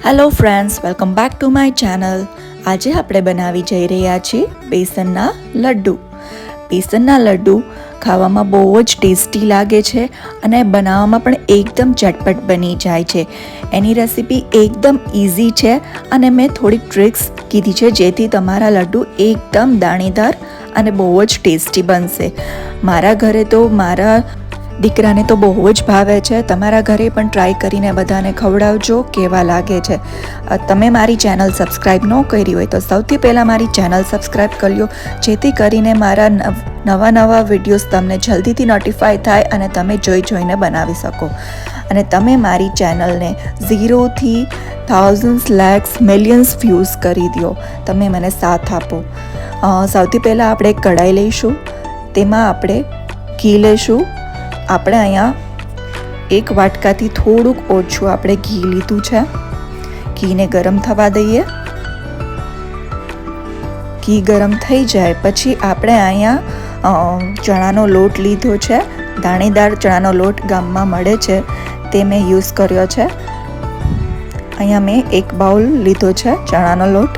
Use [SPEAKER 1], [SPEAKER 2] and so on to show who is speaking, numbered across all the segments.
[SPEAKER 1] Hello friends, welcome back to my channel. આજે આપણે બનાવી જઈ રહ્યા છીએ બેસનના લડ્ડુ. બેસનના લડ્ડુ ખાવામાં બહુ જ ટેસ્ટી લાગે છે અને બનાવવામાં પણ એકદમ ઝટપટ બની જાય છે. એની રેસીપી એકદમ ઇઝી છે અને મેં થોડીક ટ્રિક્સ કીધી છે જેથી તમારા લડ્ડુ એકદમ દાણેદાર અને બહુ જ ટેસ્ટી બનશે. મારા ઘરે તો મારા દીકરાને તો બહુ જ ભાવે છે. તમારા ઘરે પણ ટ્રાય કરીને બધાને ખવડાવજો કેવા લાગે છે. તમે મારી ચેનલ સબસ્ક્રાઈબ ન કરી હોય તો સૌથી પહેલાં મારી ચેનલ સબસ્ક્રાઈબ કરી લો જેથી કરીને મારા નવા વિડીયોઝ તમને જલ્દીથી નોટિફાય થાય અને તમે જોઈને બનાવી શકો. અને તમે મારી ચેનલને 0થી થાઉઝન્ડ્સ, લેક્સ, મિલિયન્સ વ્યૂઝ કરી દો. તમે મને સાથ આપો. સૌથી પહેલાં આપણે એક કઢાઈ લઈશું. તેમાં આપણે ઘી લઈશું. આપણે અહીંયા એક વાટકાથી થોડુંક ઓછું આપણે ઘી લીધું છે. ઘીને ગરમ થવા દઈએ. ઘી ગરમ થઈ જાય પછી આપણે અહીંયા ચણાનો લોટ લીધો છે. દાણેદાર ચણાનો લોટ ગામમાં મળે છે તે મેં યુઝ કર્યો છે. અહીંયા મેં એક બાઉલ લીધો છે ચણાનો લોટ.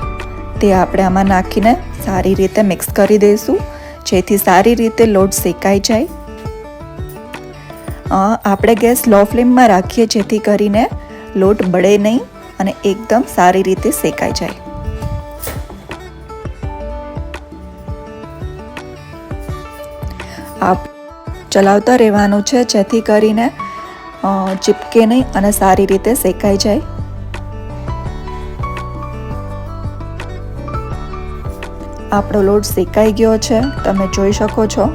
[SPEAKER 1] તે આપણે આમાં નાખીને સારી રીતે મિક્સ કરી દઈશું જેથી સારી રીતે લોટ શેકાઈ જાય. આપણે ગેસ લો ફ્લેમમાં રાખીએ જેથી કરીને લોટ બળે નહીં અને એકદમ સારી રીતે શેકાઈ જાય. ચલાવતા રહેવાનું છે જેથી કરીને ચીપકે નહીં અને સારી રીતે શેકાઈ જાય. આપણો લોટ શેકાઈ ગયો છે, તમે જોઈ શકો છો.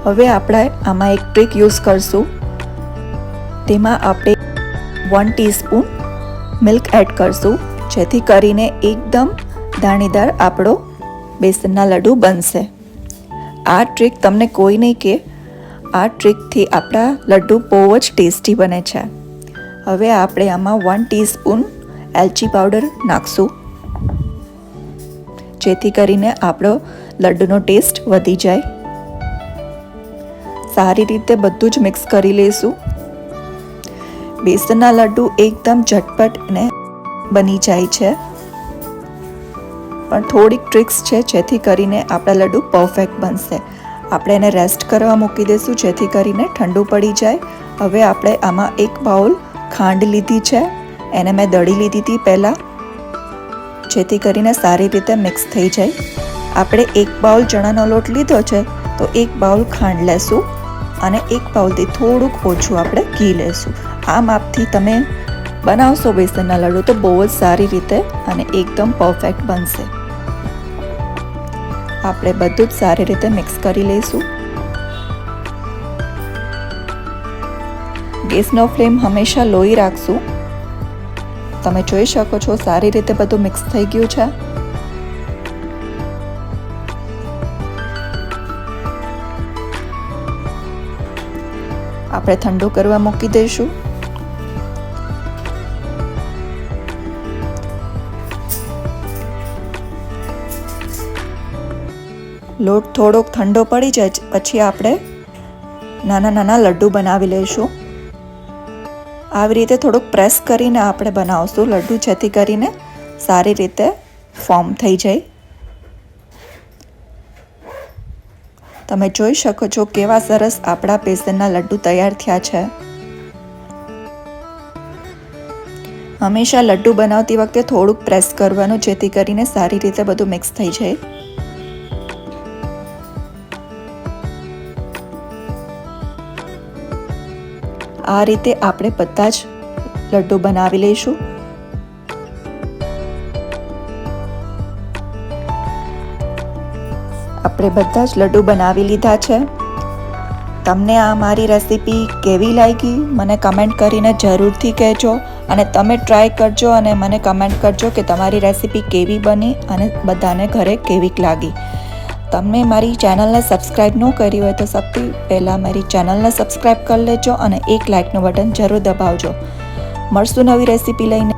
[SPEAKER 1] હવે આપણે આમાં એક ટ્રીક યુઝ કરશું. તેમાં આપણે 1 ટીસ્પૂન મિલ્ક એડ કરશું જેથી કરીને એકદમ દાણેદાર આપણો બેસનના લડ્ડુ બનશે. આ ટ્રીક તમને કોઈ નહીં કે આ ટ્રીકથી આપણા લડ્ડુ બહુ જ ટેસ્ટી બને છે. હવે આપણે આમાં 1 ટીસ્પૂન એલચી પાવડર નાખશું જેથી કરીને આપણો લડ્ડુનો ટેસ્ટ વધી જાય. સારી રીતે બધું જ મિક્સ કરી લઈશું. બેસનના લડ્ડુ એકદમ ઝટપટ અને બની જાય છે, પણ થોડીક ટ્રિક્સ છે જેથી કરીને આપણા લડ્ડુ પરફેક્ટ બનશે. આપણે એને રેસ્ટ કરવા મૂકી દઈશું જેથી કરીને ઠંડુ પડી જાય. હવે આપણે આમાં એક બાઉલ ખાંડ લીધી છે. એને મેં દળી લીધી હતી પહેલાં જેથી કરીને સારી રીતે મિક્સ થઈ જાય. આપણે એક બાઉલ ચણાનો લોટ લીધો છે તો એક બાઉલ ખાંડ લેશું અને એક બાઉલથી થોડુંક ઓછું આપણે ઘી લેશું. આ માપથી તમે બનાવશો બેસનના લડ્ડુ તો બહુ જ સારી રીતે અને એકદમ પરફેક્ટ બનશે. આપણે બધું જ સારી રીતે મિક્સ કરી લઈશું. ગેસનો ફ્લેમ હંમેશા લોઈ રાખશું. તમે જોઈ શકો છો સારી રીતે બધું મિક્સ થઈ ગયું છે. આપણે ઠંડુ કરવા મૂકી દઈશું. લોટ થોડોક ઠંડો પડી જાય પછી આપણે નાના લડ્ડુ બનાવી લઈશું. આવી રીતે થોડુંક પ્રેસ કરીને આપણે બનાવશું લડ્ડુ જેથી કરીને સારી રીતે ફોર્મ થઈ જાય. તમે જોઈ શકો છો કેવા સરસ આપણા બેસનના લડ્ડુ તૈયાર થયા છે. હંમેશા લડ્ડુ બનાવતી વખતે થોડુંક પ્રેસ કરવાનું જેથી કરીને સારી રીતે બધું મિક્સ થઈ જાય. આ રીતે આપણે બધા જ લડ્ડુ બનાવી લઈશું. આપણે બધા જ લડ્ડુ બનાવી લીધા છે. તમને આ મારી રેસીપી કેવી લાગી મને કમેન્ટ કરીને જરૂરથી કહેજો અને તમે ટ્રાય કરજો અને મને કમેન્ટ કરજો કે તમારી રેસીપી કેવી બની અને બધાને ઘરે કેવી લાગી. તમે મારી ચેનલને સબસ્ક્રાઈબ ન કરી હોય તો સૌથી પહેલાં મારી ચેનલને સબસ્ક્રાઈબ કરી લેજો અને એક લાઇકનું બટન જરૂર દબાવજો. મળશું નવી રેસીપી લઈને.